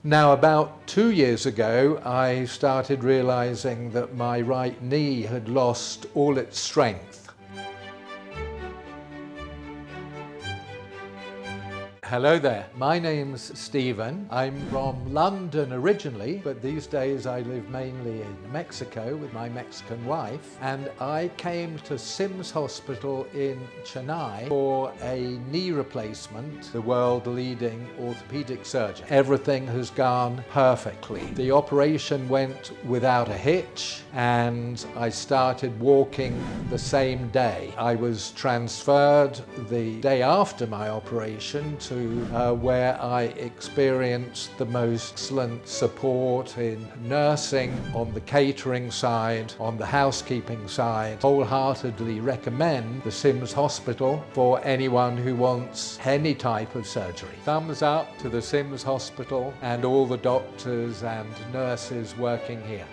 Now, about 2 years ago, I started realizing that my right knee had lost all its strength. Hello there, my name's Stephen. I'm from London originally, but these days I live mainly in Mexico with my Mexican wife, and I came to SIMS Hospital in Chennai for a knee replacement, the world-leading orthopedic surgeon. Everything has gone perfectly. The operation went without a hitch, and I started walking the same day. I was transferred the day after my operation to where I experienced the most excellent support in nursing, on the catering side, on the housekeeping side. Wholeheartedly recommend the SIMS Hospital for anyone who wants any type of surgery. Thumbs up to the SIMS Hospital and all the doctors and nurses working here.